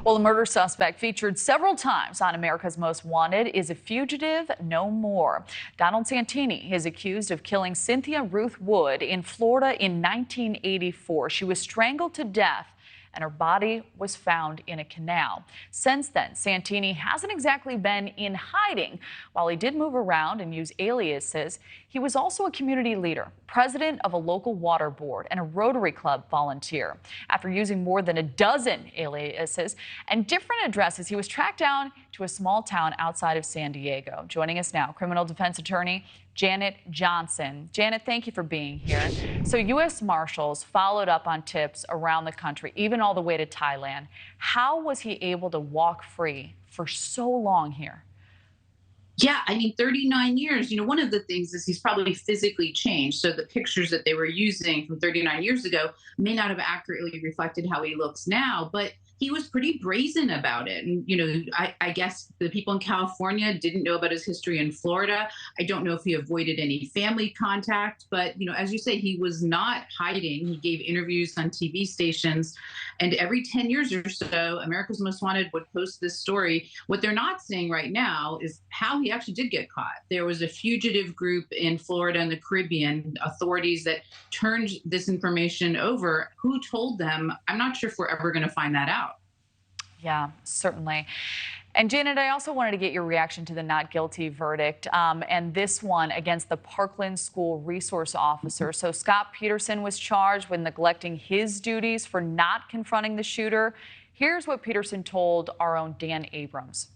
Well, the murder suspect featured several times on America's Most Wanted is a fugitive no more. Donald Santini is accused of killing Cynthia Ruth Wood in Florida in 1984. She was strangled to death and her body was found in a canal. Since then, Santini hasn't exactly been in hiding. While he did move around and use aliases, he was also a community leader, president of a local water board, and a Rotary Club volunteer. After using more than a dozen aliases and different addresses, he was tracked down to a small town outside of San Diego. Joining us now, criminal defense attorney Janet Johnson. Janet, thank you for being here. So U.S. Marshals followed up on tips around the country, even all the way to Thailand. How was he able to walk free for so long here? Yeah, I mean, 39 years. One of the things is he's probably physically changed. So the pictures that they were using from 39 years ago may not have accurately reflected how he looks now, but he was pretty brazen about it. And, I guess the people in California didn't know about his history in Florida. I don't know if he avoided any family contact, but, as you say, he was not hiding. He gave interviews on TV stations. And every 10 years or so, America's Most Wanted would post this story. What they're not saying right now is how he actually did get caught. There was a fugitive group in Florida and the Caribbean, authorities that turned this information over. Who told them? I'm not sure if we're ever going to find that out. Yeah, certainly. And Janet, I also wanted to get your reaction to the not guilty verdict and this one against the Parkland School resource officer. So Scott Peterson was charged with neglecting his duties for not confronting the shooter. Here's what Peterson told our own Dan Abrams.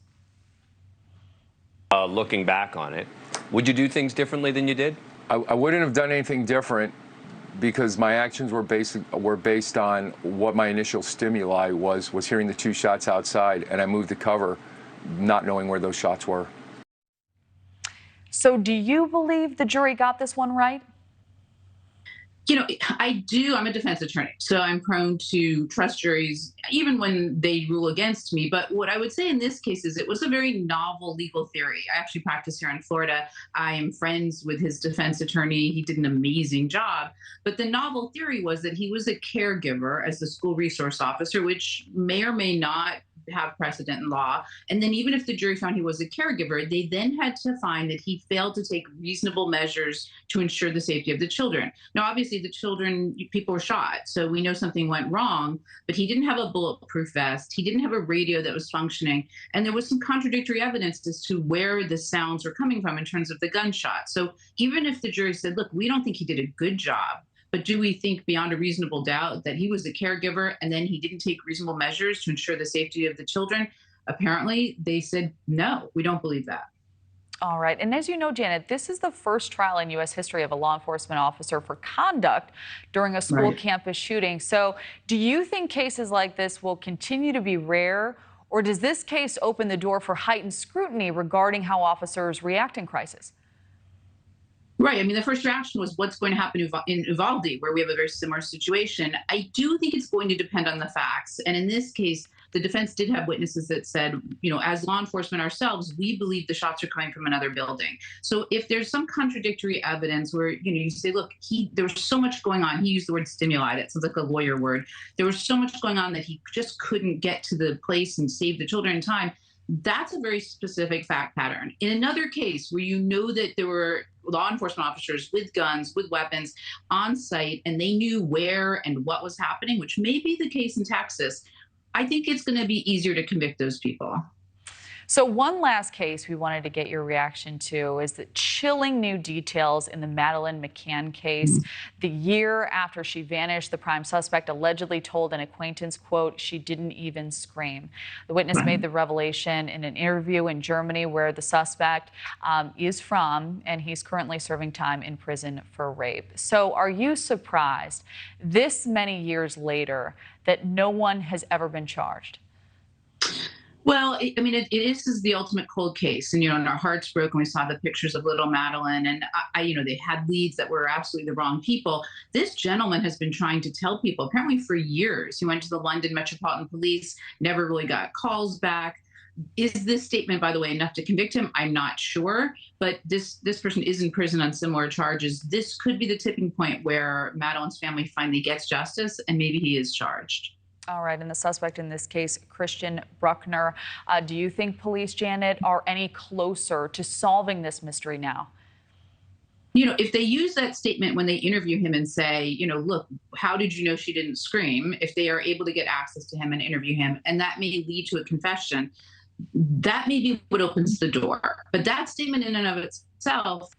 Looking back on it, would you do things differently than you did? I wouldn't have done anything different because my actions were based on what my initial stimuli was hearing the two shots outside, and I moved to cover, not knowing where those shots were. So do you believe the jury got this one right? I do. I'm a defense attorney, so I'm prone to trust juries, even when they rule against me. But what I would say in this case is it was a very novel legal theory. I actually practice here in Florida. I am friends with his defense attorney. He did an amazing job. But the novel theory was that he was a caregiver as the school resource officer, which may or may not have precedent in law. And then even if the jury found he was a caregiver, they then had to find that he failed to take reasonable measures to ensure the safety of the children. Now, obviously, the children, people were shot, so we know something went wrong, but he didn't have a bulletproof vest. He didn't have a radio that was functioning. And there was some contradictory evidence as to where the sounds were coming from in terms of the gunshot. So even if the jury said, look, we don't think he did a good job, but do we think beyond a reasonable doubt that he was a caregiver and then he didn't take reasonable measures to ensure the safety of the children? Apparently, they said, no, we don't believe that. All right. And as you know, Janet, this is the first trial in U.S. history of a law enforcement officer for conduct during a school campus shooting. So do you think cases like this will continue to be rare, or does this case open the door for heightened scrutiny regarding how officers react in crisis? Right. I mean, the first reaction was what's going to happen in Uvalde, where we have a very similar situation. I do think it's going to depend on the facts. And in this case, the defense did have witnesses that said, as law enforcement ourselves, we believe the shots are coming from another building. So if there's some contradictory evidence where, you say, look, there was so much going on. He used the word stimuli. That sounds like a lawyer word. There was so much going on that he just couldn't get to the place and save the children in time. That's a very specific fact pattern. In another case where that there were law enforcement officers with guns, with weapons on site, and they knew where and what was happening, which may be the case in Texas, I think it's going to be easier to convict those people. So one last case we wanted to get your reaction to is the chilling new details in the Madeleine McCann case. The year after she vanished, the prime suspect allegedly told an acquaintance, quote, she didn't even scream. The witness made the revelation in an interview in Germany where the suspect is from, and he's currently serving time in prison for rape. So are you surprised this many years later that no one has ever been charged? Well, it is the ultimate cold case. And, and our hearts broke when we saw the pictures of little Madeleine. And, they had leads that were absolutely the wrong people. This gentleman has been trying to tell people, apparently for years. He went to the London Metropolitan Police, never really got calls back. Is this statement, by the way, enough to convict him? I'm not sure. But this person is in prison on similar charges. This could be the tipping point where Madeleine's family finally gets justice and maybe he is charged. All right, and the suspect in this case, Christian Bruckner. Do you think police, Janet, are any closer to solving this mystery now? If they use that statement when they interview him and say, look, how did you know she didn't scream? If they are able to get access to him and interview him, and that may lead to a confession, that may be what opens the door. But that statement in and of itself,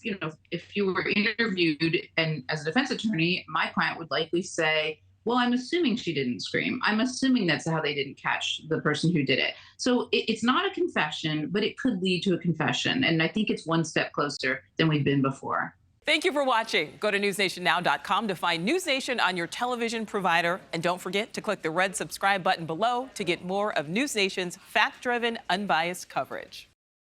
if you were interviewed and as a defense attorney, my client would likely say, well, I'm assuming she didn't scream. I'm assuming that's how they didn't catch the person who did it. So it's not a confession, but it could lead to a confession. And I think it's one step closer than we've been before. Thank you for watching. Go to newsnationnow.com to find News Nation on your television provider. And don't forget to click the red subscribe button below to get more of News Nation's fact-driven, unbiased coverage.